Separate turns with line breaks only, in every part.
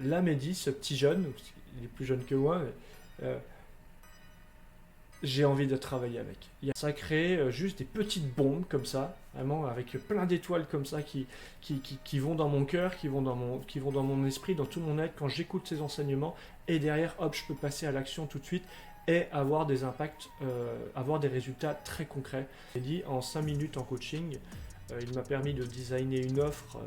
là, Mehdi, ce petit jeune, il est plus jeune que moi, mais, j'ai envie de travailler avec. Ça crée juste des petites bombes comme ça, vraiment avec plein d'étoiles comme ça qui vont dans mon cœur, qui vont dans mon esprit, dans tout mon être quand j'écoute ces enseignements. Et derrière, hop, je peux passer à l'action tout de suite et avoir des impacts, avoir des résultats très concrets. J'ai dit en 5 minutes en coaching, il m'a permis de designer une offre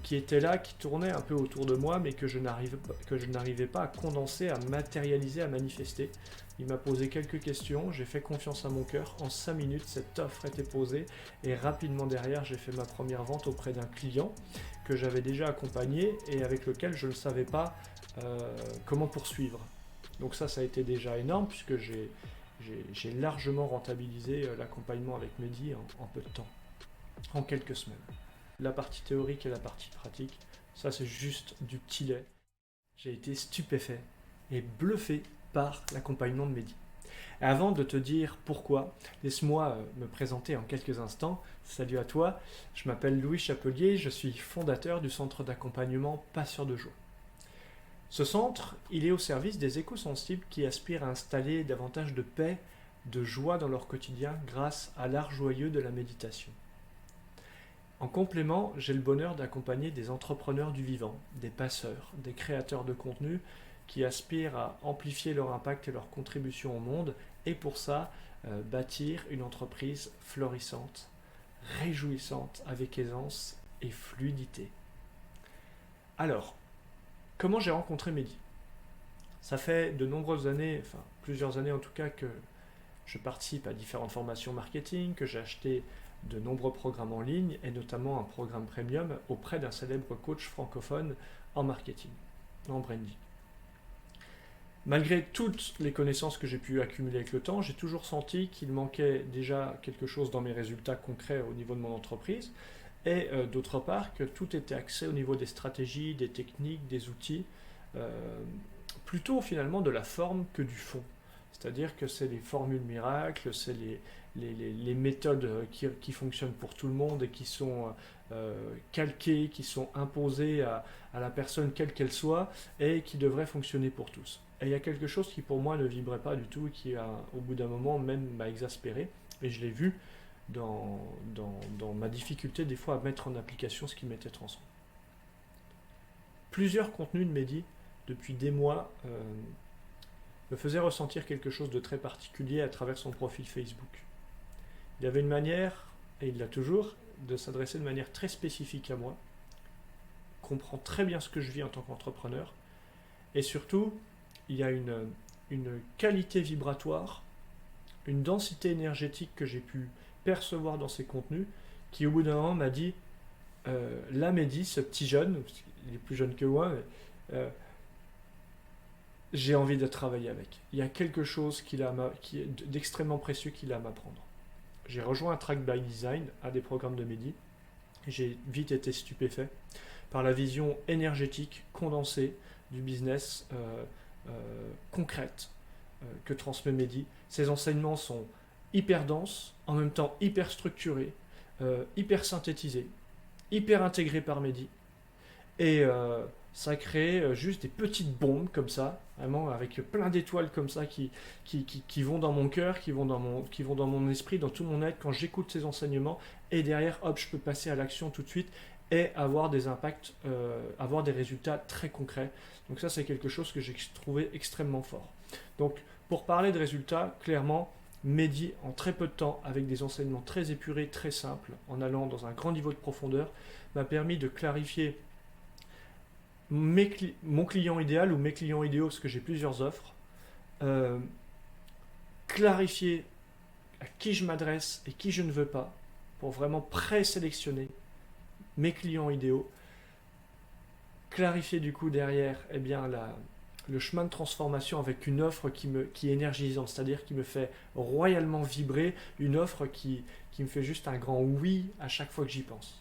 qui était là, qui tournait un peu autour de moi, mais que je n'arrivais pas à condenser, à matérialiser, à manifester. Il m'a posé quelques questions, j'ai fait confiance à mon cœur. En 5 minutes, cette offre était posée et rapidement derrière, j'ai fait ma première vente auprès d'un client que j'avais déjà accompagné et avec lequel je ne savais pas comment poursuivre. Donc ça a été déjà énorme puisque j'ai largement rentabilisé l'accompagnement avec Mehdi en peu de temps, en quelques semaines. La partie théorique et la partie pratique, ça c'est juste du petit lait. J'ai été stupéfait et bluffé par l'accompagnement de Mehdi. Et avant de te dire pourquoi, laisse-moi me présenter en quelques instants. Salut à toi, je m'appelle Louis Chapelier, je suis fondateur du centre d'accompagnement Passeur de joie. Ce centre, il est au service des éco-sensibles qui aspirent à installer davantage de paix, de joie dans leur quotidien grâce à l'art joyeux de la méditation. En complément, j'ai le bonheur d'accompagner des entrepreneurs du vivant, des passeurs, des créateurs de contenu qui aspirent à amplifier leur impact et leur contribution au monde et pour ça, bâtir une entreprise florissante, réjouissante, avec aisance et fluidité. Alors, comment j'ai rencontré Mehdi? Ça fait de nombreuses années, enfin plusieurs années en tout cas, que je participe à différentes formations marketing, que j'ai acheté de nombreux programmes en ligne et notamment un programme premium auprès d'un célèbre coach francophone en marketing, en branding. Malgré toutes les connaissances que j'ai pu accumuler avec le temps, j'ai toujours senti qu'il manquait déjà quelque chose dans mes résultats concrets au niveau de mon entreprise et d'autre part que tout était axé au niveau des stratégies, des techniques, des outils, plutôt finalement de la forme que du fond. C'est-à-dire que c'est les formules miracles, c'est les méthodes qui fonctionnent pour tout le monde et qui sont calquées, qui sont imposées à la personne quelle qu'elle soit et qui devraient fonctionner pour tous. Et il y a quelque chose qui pour moi ne vibrait pas du tout et qui au bout d'un moment même m'a exaspéré et je l'ai vu dans ma difficulté des fois à mettre en application ce qui m'était transmis. Plusieurs contenus de Mehdi depuis des mois me faisait ressentir quelque chose de très particulier à travers son profil Facebook. Il avait une manière, et il l'a toujours, de s'adresser de manière très spécifique à moi, comprend très bien ce que je vis en tant qu'entrepreneur, et surtout, il y a une qualité vibratoire, une densité énergétique que j'ai pu percevoir dans ses contenus, qui au bout d'un moment m'a dit, là Mehdi, ce petit jeune, il est plus jeune que moi, mais, j'ai envie de travailler avec. Il y a quelque chose qui est d'extrêmement précieux qu'il a à m'apprendre. J'ai rejoint un Track by Design, un des programmes de Mehdi, et j'ai vite été stupéfait par la vision énergétique, condensée du business concrète que transmet Mehdi. Ses enseignements sont hyper denses, en même temps hyper structurés, hyper synthétisés, hyper intégrés par Mehdi. Et ça crée juste des petites bombes comme ça, vraiment avec plein d'étoiles comme ça qui vont dans mon cœur, qui vont dans mon esprit, dans tout mon être quand j'écoute ces enseignements. Et derrière, hop, je peux passer à l'action tout de suite et avoir des impacts, avoir des résultats très concrets. Donc ça, c'est quelque chose que j'ai trouvé extrêmement fort. Donc pour parler de résultats, clairement, Mehdi, en très peu de temps, avec des enseignements très épurés, très simples, en allant dans un grand niveau de profondeur, m'a permis de clarifier mon client idéal ou mes clients idéaux, parce que j'ai plusieurs offres, clarifier à qui je m'adresse et qui je ne veux pas, pour vraiment présélectionner mes clients idéaux, clarifier du coup derrière le chemin de transformation avec une offre qui est énergisante, c'est-à-dire qui me fait royalement vibrer, une offre qui me fait juste un grand oui à chaque fois que j'y pense.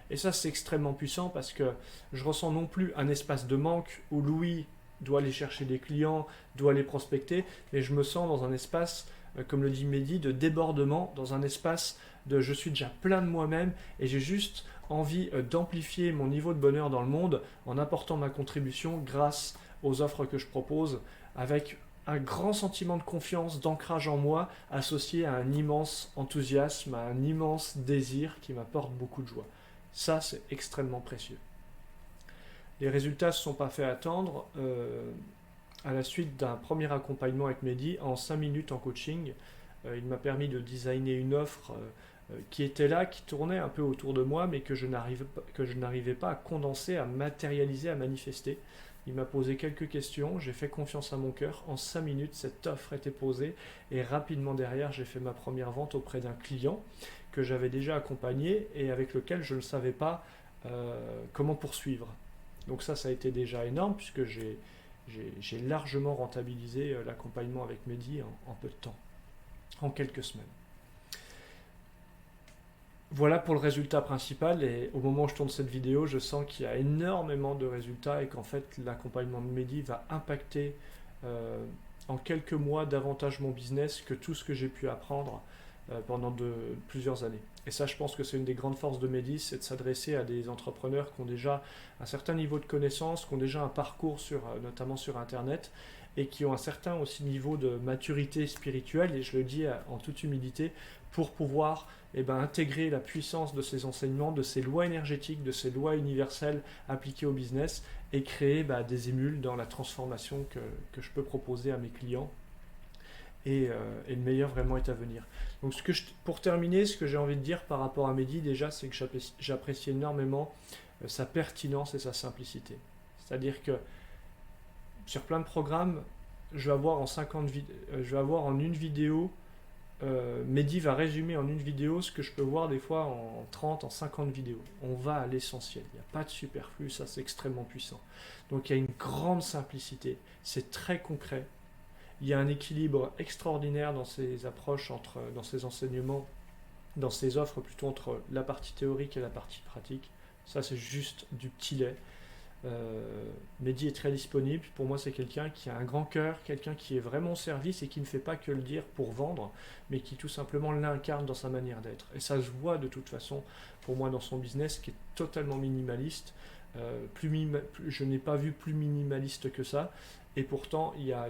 Et ça, c'est extrêmement puissant parce que je ressens non plus un espace de manque où Louis doit aller chercher des clients, doit les prospecter, mais je me sens dans un espace, comme le dit Mehdi, de débordement, dans un espace de je suis déjà plein de moi-même et j'ai juste envie d'amplifier mon niveau de bonheur dans le monde en apportant ma contribution grâce aux offres que je propose, avec un grand sentiment de confiance, d'ancrage en moi, associé à un immense enthousiasme, à un immense désir qui m'apporte beaucoup de joie. Ça, c'est extrêmement précieux. Les résultats ne se sont pas fait attendre. À la suite d'un premier accompagnement avec Mehdi, en 5 minutes en coaching, il m'a permis de designer une offre qui était là, qui tournait un peu autour de moi, mais que je n'arrivais pas à condenser, à matérialiser, à manifester. Il m'a posé quelques questions, j'ai fait confiance à mon cœur. En 5 minutes, cette offre était posée et rapidement derrière, j'ai fait ma première vente auprès d'un client que j'avais déjà accompagné et avec lequel je ne savais pas comment poursuivre. Donc ça a été déjà énorme puisque j'ai largement rentabilisé l'accompagnement avec Mehdi en peu de temps, en quelques semaines. Voilà pour le résultat principal, et au moment où je tourne cette vidéo, je sens qu'il y a énormément de résultats et qu'en fait l'accompagnement de Mehdi va impacter en quelques mois davantage mon business que tout ce que j'ai pu apprendre pendant plusieurs années. Et ça, je pense que c'est une des grandes forces de Mehdi, c'est de s'adresser à des entrepreneurs qui ont déjà un certain niveau de connaissance, qui ont déjà un parcours notamment sur Internet, et qui ont un certain aussi niveau de maturité spirituelle, et je le dis en toute humilité, pour pouvoir intégrer la puissance de ces enseignements, de ces lois énergétiques, de ces lois universelles appliquées au business, et créer des émules dans la transformation que je peux proposer à mes clients. Et le meilleur vraiment est à venir. Donc pour terminer, ce que j'ai envie de dire par rapport à Mehdi, déjà, c'est que j'apprécie énormément sa pertinence et sa simplicité. C'est-à-dire que sur plein de programmes, je vais avoir en une vidéo, Mehdi va résumer en une vidéo ce que je peux voir des fois en 30, en 50 vidéos. On va à l'essentiel, il n'y a pas de superflu, ça c'est extrêmement puissant. Donc il y a une grande simplicité, c'est très concret. Il y a un équilibre extraordinaire dans ces approches, dans ces enseignements, dans ces offres plutôt entre la partie théorique et la partie pratique. Ça c'est juste du petit lait. Mehdi est très disponible. Pour moi, c'est quelqu'un qui a un grand cœur, quelqu'un qui est vraiment au service et qui ne fait pas que le dire pour vendre, mais qui tout simplement l'incarne dans sa manière d'être. Et ça se voit de toute façon pour moi dans son business qui est totalement minimaliste. Je n'ai pas vu plus minimaliste que ça. Et pourtant, il y a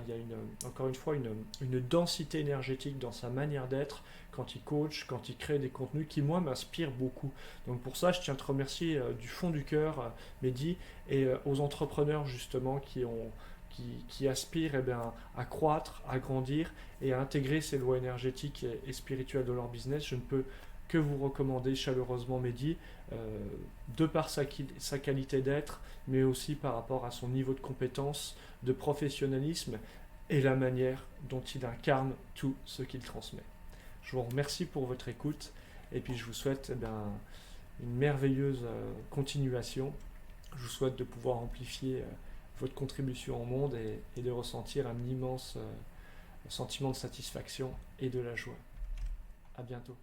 encore une fois une densité énergétique dans sa manière d'être quand il coach, quand il crée des contenus qui, moi, m'inspirent beaucoup. Donc pour ça, je tiens à te remercier du fond du cœur, Mehdi, et aux entrepreneurs justement qui aspirent à croître, à grandir et à intégrer ces lois énergétiques et spirituelles de leur business. Je ne peux que vous recommander chaleureusement Mehdi, de par sa qualité d'être, mais aussi par rapport à son niveau de compétence, de professionnalisme et la manière dont il incarne tout ce qu'il transmet. Je vous remercie pour votre écoute et puis je vous souhaite une merveilleuse continuation. Je vous souhaite de pouvoir amplifier votre contribution au monde et de ressentir un immense sentiment de satisfaction et de la joie. À bientôt.